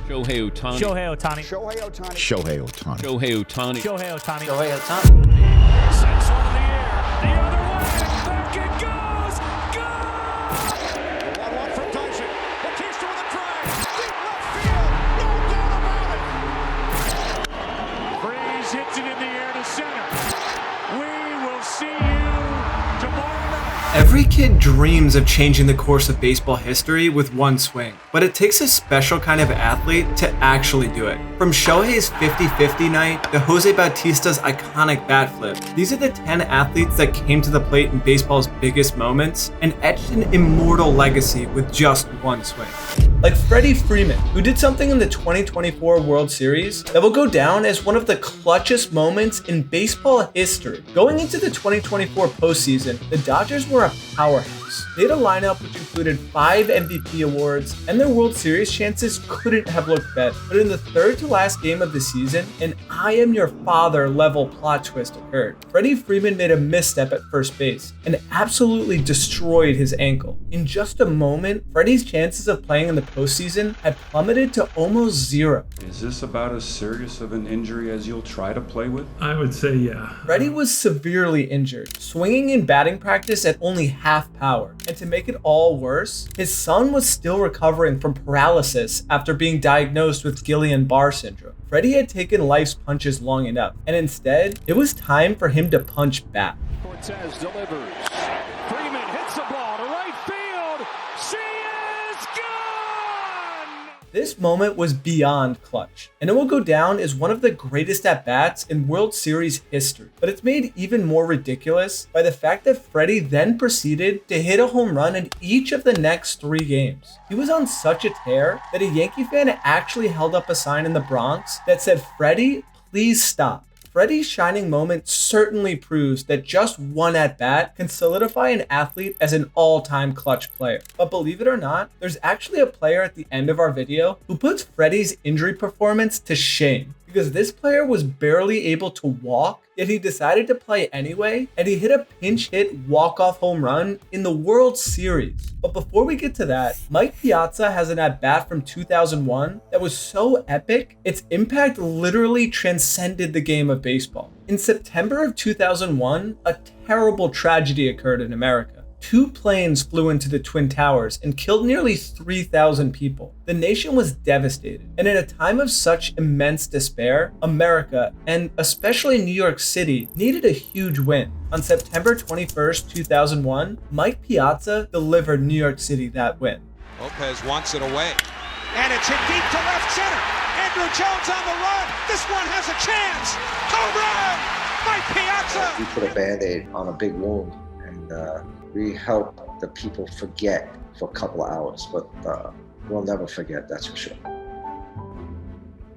Shohei Ohtani. Shohei Ohtani. Shohei Ohtani. Shohei Ohtani. Shohei Ohtani. Shohei Ohtani. Shohei Ohtani. Sends one in the air. The other way. Back it goes. Goal! The 1-1 from Tyson. Bautista with a drive. Deep left field. No doubt about it. Freese hits it in the air to center. We will see you tomorrow night. Every kid dreams of changing the course of baseball history with one swing, but it takes a special kind of athlete to actually do it. From Shohei's 50-50 night to Jose Bautista's iconic bat flip, these are the 10 athletes that came to the plate in baseball's biggest moments and etched an immortal legacy with just one swing. Like Freddie Freeman, who did something in the 2024 World Series that will go down as one of the clutchest moments in baseball history. Going into the 2024 postseason, the Dodgers were a powerhouse. They had a lineup which included 5 MVP awards, and their World Series chances couldn't have looked better. But in the third to last game of the season, an I am your father level plot twist occurred. Freddie Freeman made a misstep at first base and absolutely destroyed his ankle. In just a moment, Freddie's chances of playing in the postseason had plummeted to almost zero. Is this about as serious of an injury as you'll try to play with? I would say yeah. Freddie was severely injured, swinging in batting practice at only half power. And to make it all worse, his son was still recovering from paralysis after being diagnosed with Guillain-Barré syndrome. Freddie had taken life's punches long enough, and instead, it was time for him to punch back. Cortez delivers. Freeman hits the ball to right field. She is gone! This moment was beyond clutch, and it will go down as one of the greatest at-bats in World Series history. But it's made even more ridiculous by the fact that Freddie then proceeded to hit a home run in each of the next 3 games. He was on such a tear that a Yankee fan actually held up a sign in the Bronx that said, "Freddie, please stop." Freddie's shining moment certainly proves that just one at-bat can solidify an athlete as an all-time clutch player. But believe it or not, there's actually a player at the end of our video who puts Freddie's injury performance to shame. Because this player was barely able to walk, yet he decided to play anyway, and he hit a pinch hit walk-off home run in the World Series. But before we get to that, Mike Piazza has an at-bat from 2001 that was so epic, its impact literally transcended the game of baseball. In September of 2001, a terrible tragedy occurred in America. 2 planes flew into the Twin Towers and killed nearly 3,000 people. The nation was devastated, and in a time of such immense despair, America, and especially New York City, needed a huge win. On September 21st, 2001, Mike Piazza delivered New York City that win. Lopez wants it away, and it's hit deep to left center. Andrew Jones on the run. This one has a chance. Home run! Mike Piazza! We put a Band-Aid on a big wound, and we help the people forget for a couple of hours, but we'll never forget, that's for sure.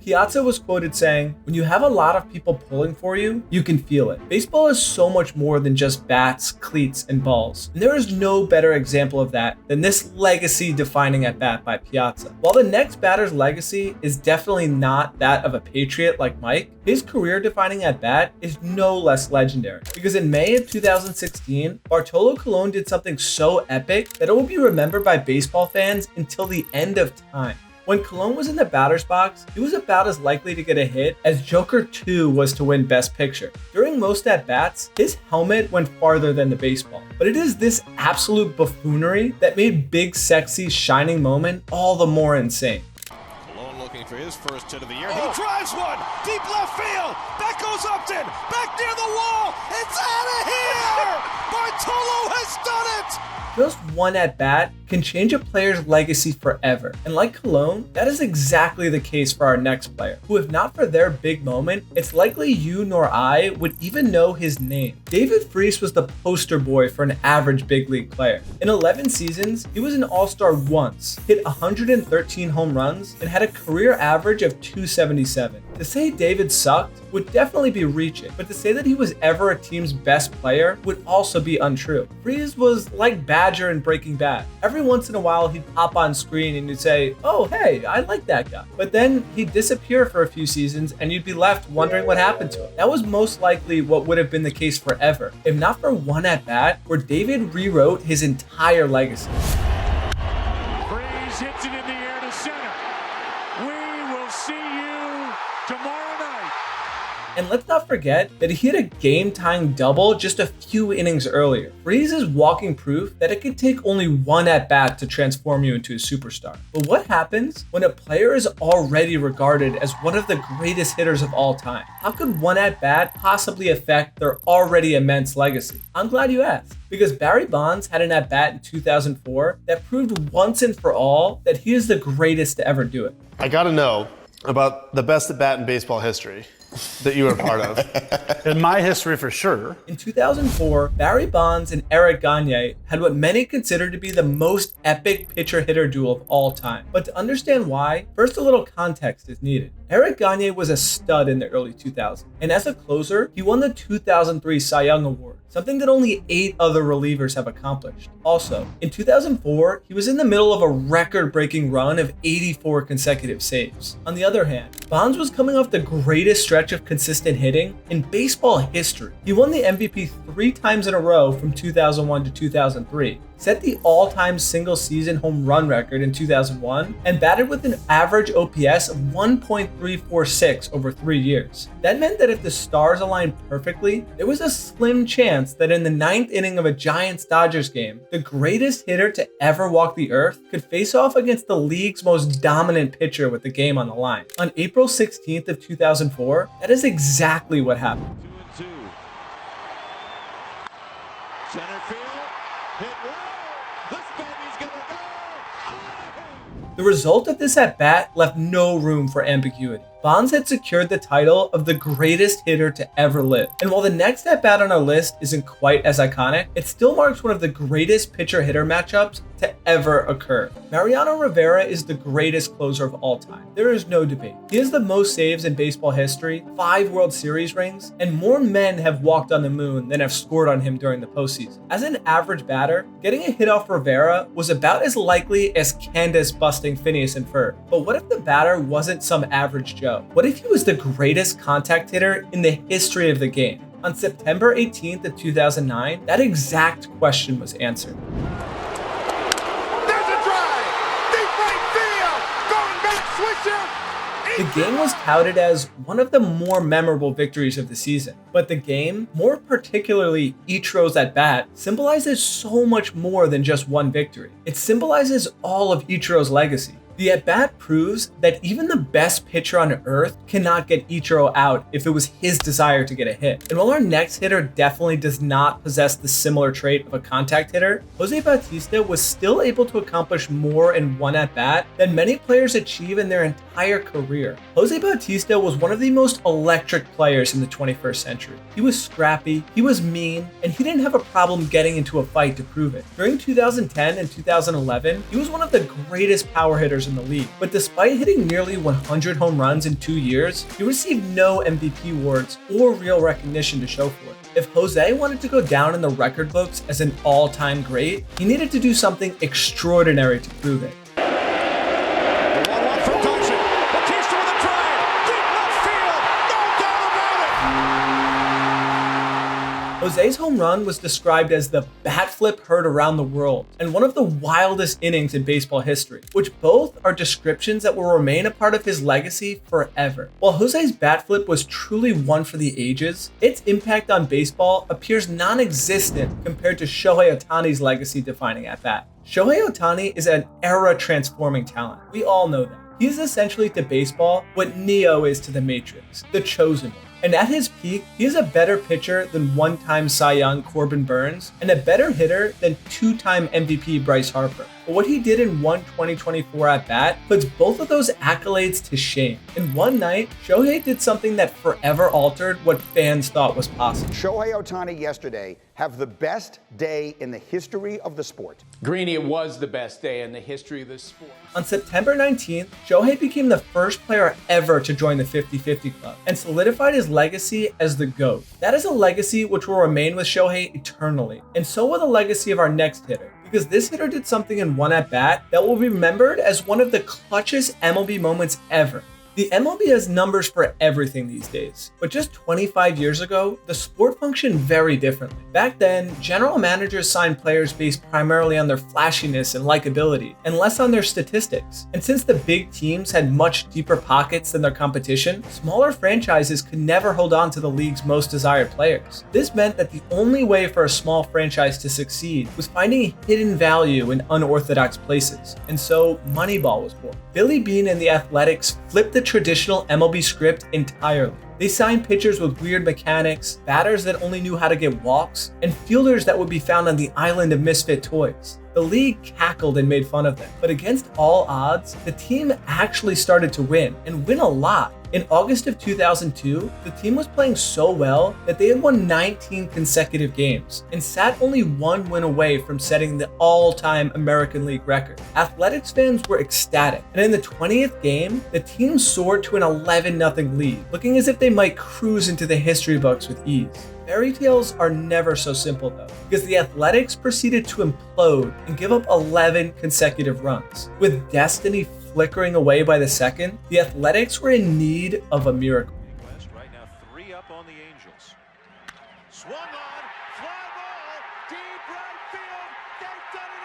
Piazza was quoted saying, "When you have a lot of people pulling for you, you can feel it." Baseball is so much more than just bats, cleats, and balls. And there is no better example of that than this legacy-defining at-bat by Piazza. While the next batter's legacy is definitely not that of a Patriot like Mike, his career-defining at-bat is no less legendary. Because in May of 2016, Bartolo Colon did something so epic that it will be remembered by baseball fans until the end of time. When Colon was in the batter's box, he was about as likely to get a hit as Joker 2 was to win Best Picture. During most at-bats, his helmet went farther than the baseball. But it is this absolute buffoonery that made Big Sexy's shining moment all the more insane. Colon looking for his first hit of the year. He drives one. Deep left field. Back goes Upton. Back near the wall. It's out of here. Bartolo has done it. Just one at-bat can change a player's legacy forever. And like Colon, that is exactly the case for our next player, who if not for their big moment, it's likely you nor I would even know his name. David Freese was the poster boy for an average big league player. In 11 seasons, he was an all-star once, hit 113 home runs, and had a career average of 277. To say David sucked would definitely be reaching, but to say that he was ever a team's best player would also be untrue. Freese was like Badger in Breaking Bad. Every once in a while he'd pop on screen and you'd say, "Oh hey, I like that guy." But then he'd disappear for a few seasons and you'd be left wondering what happened to him. That was most likely what would have been the case forever, if not for one at-bat where David rewrote his entire legacy. Freese hits it in the air to center. We We'll see you tomorrow night. And let's not forget that he hit a game-tying double just a few innings earlier. Freese is walking proof that it can take only one at-bat to transform you into a superstar. But what happens when a player is already regarded as one of the greatest hitters of all time? How could one at-bat possibly affect their already immense legacy? I'm glad you asked, because Barry Bonds had an at-bat in 2004 that proved once and for all that he is the greatest to ever do it. I gotta know about the best at-bat in baseball history that you were part of. In my history, for sure. In 2004, Barry Bonds and Eric Gagne had what many consider to be the most epic pitcher-hitter duel of all time. But to understand why, first a little context is needed. Eric Gagne was a stud in the early 2000s, and as a closer, he won the 2003 Cy Young Award, something that only 8 other relievers have accomplished. Also, in 2004, he was in the middle of a record-breaking run of 84 consecutive saves. On the other hand, Bonds was coming off the greatest stretch of consistent hitting in baseball history. He won the MVP 3 times in a row from 2001 to 2003, set the all-time single-season home run record in 2001, and batted with an average OPS of 1.346 over 3 years. That meant that if the stars aligned perfectly, there was a slim chance that in the 9th inning of a Giants-Dodgers game, the greatest hitter to ever walk the earth could face off against the league's most dominant pitcher with the game on the line. On April 16th of 2004, that is exactly what happened. 2-2. Center field, hit well. This baby's gonna go. The result of this at-bat left no room for ambiguity. Bonds had secured the title of the greatest hitter to ever live. And while the next at-bat on our list isn't quite as iconic, it still marks one of the greatest pitcher-hitter matchups to ever occur. Mariano Rivera is the greatest closer of all time. There is no debate. He has the most saves in baseball history, 5 World Series rings, and more men have walked on the moon than have scored on him during the postseason. As an average batter, getting a hit off Rivera was about as likely as Candace busting Phineas and Ferb. But what if the batter wasn't some average Joe? What if he was the greatest contact hitter in the history of the game? On September 18th of 2009, that exact question was answered. There's a drive. Deep right field. Going back, Swisher. The game was touted as one of the more memorable victories of the season, but the game, more particularly Ichiro's at-bat, symbolizes so much more than just one victory. It symbolizes all of Ichiro's legacy. The at-bat proves that even the best pitcher on earth cannot get Ichiro out if it was his desire to get a hit. And while our next hitter definitely does not possess the similar trait of a contact hitter, Jose Bautista was still able to accomplish more in one at-bat than many players achieve in their entire career. Jose Bautista was one of the most electric players in the 21st century. He was scrappy, he was mean, and he didn't have a problem getting into a fight to prove it. During 2010 and 2011, he was one of the greatest power hitters in the league, but despite hitting nearly 100 home runs in 2 years, he received no MVP awards or real recognition to show for it. If Jose wanted to go down in the record books as an all-time great, he needed to do something extraordinary to prove it. The 1-1 from Dodson. Bautista with a drive. Deep left field. No doubt about it. Jose's home run was described as the bat flip heard around the world and one of the wildest innings in baseball history, which both are descriptions that will remain a part of his legacy forever. While Jose's bat flip was truly one for the ages, its impact on baseball appears non-existent compared to Shohei Ohtani's legacy-defining at-bat. Shohei Ohtani is an era-transforming talent. We all know that. He is essentially to baseball what Neo is to the Matrix, the chosen one. And at his peak, he is a better pitcher than one-time Cy Young Corbin Burns and a better hitter than 2-time MVP Bryce Harper. But what he did in one 2024 at-bat puts both of those accolades to shame. In one night, Shohei did something that forever altered what fans thought was possible. Shohei Ohtani yesterday have the best day in the history of the sport. Greeny, it was the best day in the history of this sport. On September 19th, Shohei became the first player ever to join the 50-50 club and solidified his legacy as the GOAT. That is a legacy which will remain with Shohei eternally, and so will the legacy of our next hitter, because this hitter did something in one at-bat that will be remembered as one of the clutchest MLB moments ever. The MLB has numbers for everything these days, but just 25 years ago, the sport functioned very differently. Back then, general managers signed players based primarily on their flashiness and likability, and less on their statistics. And since the big teams had much deeper pockets than their competition, smaller franchises could never hold on to the league's most desired players. This meant that the only way for a small franchise to succeed was finding hidden value in unorthodox places, and so Moneyball was born. Billy Beane and the Athletics flipped the traditional MLB script entirely. They signed pitchers with weird mechanics, batters that only knew how to get walks, and fielders that would be found on the island of misfit toys. The league cackled and made fun of them, but against all odds, the team actually started to win, and win a lot. In August of 2002, the team was playing so well that they had won 19 consecutive games and sat only one win away from setting the all-time American League record. Athletics fans were ecstatic, and in the 20th game, the team soared to an 11-0 lead, looking as if they might cruise into the history books with ease. Fairy tales are never so simple though, because the Athletics proceeded to implode and give up 11 consecutive runs. With destiny flickering away by the second, the Athletics were in need of a miracle. West right now 3 up on the Angels. Swung on, fly ball, deep right field. They've done it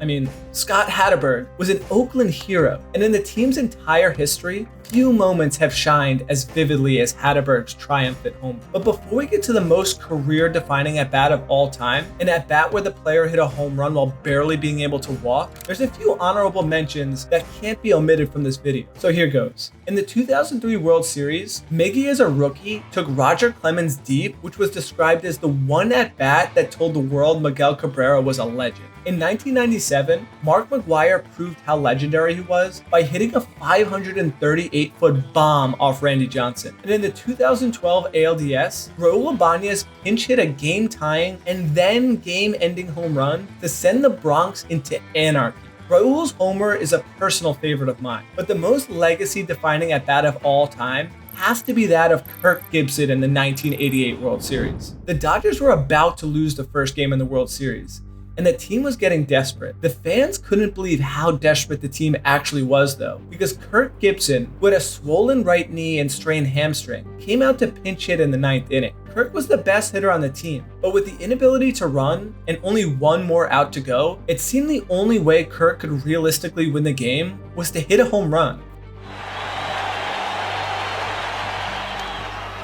again. Scott Hatteberg was an Oakland hero, and in the team's entire history, few moments have shined as vividly as Hatteberg's triumphant home. But before we get to the most career-defining at-bat of all time, an at-bat where the player hit a home run while barely being able to walk, there's a few honorable mentions that can't be omitted from this video. So here goes. In the 2003 World Series, Miggy as a rookie took Roger Clemens deep, which was described as the one at-bat that told the world Miguel Cabrera was a legend. In 1997, Mark McGwire proved how legendary he was by hitting a 538-foot bomb off Randy Johnson. And in the 2012 ALDS, Raul Ibanez pinch hit a game-tying and then game-ending home run to send the Bronx into anarchy. Raul's homer is a personal favorite of mine, but the most legacy-defining at-bat of all time has to be that of Kirk Gibson in the 1988 World Series. The Dodgers were about to lose the first game in the World Series, and the team was getting desperate. The fans couldn't believe how desperate the team actually was though, because Kirk Gibson, who had a swollen right knee and strained hamstring, came out to pinch hit in the 9th inning. Kirk was the best hitter on the team, but with the inability to run and only one more out to go, it seemed the only way Kirk could realistically win the game was to hit a home run.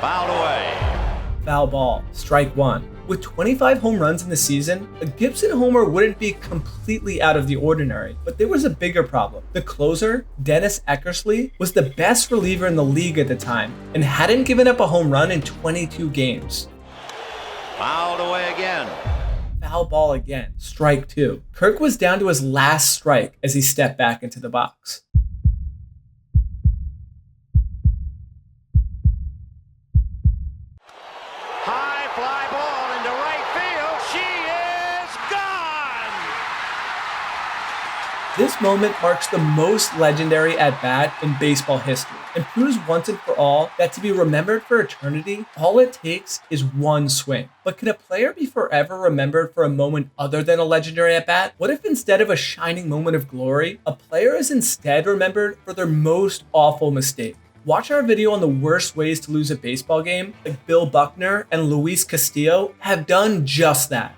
Fouled away. Foul ball, strike one. With 25 home runs in the season, a Gibson homer wouldn't be completely out of the ordinary, but there was a bigger problem. The closer, Dennis Eckersley, was the best reliever in the league at the time and hadn't given up a home run in 22 games. Fouled away again. Foul ball again, strike two. Kirk was down to his last strike as he stepped back into the box. High fly ball into right field. She is gone. This moment marks the most legendary at-bat in baseball history and proves once and for all that to be remembered for eternity, all it takes is one swing. But can a player be forever remembered for a moment other than a legendary at-bat? What if instead of a shining moment of glory, a player is instead remembered for their most awful mistake? Watch our video on the worst ways to lose a baseball game, like Bill Buckner and Luis Castillo have done just that.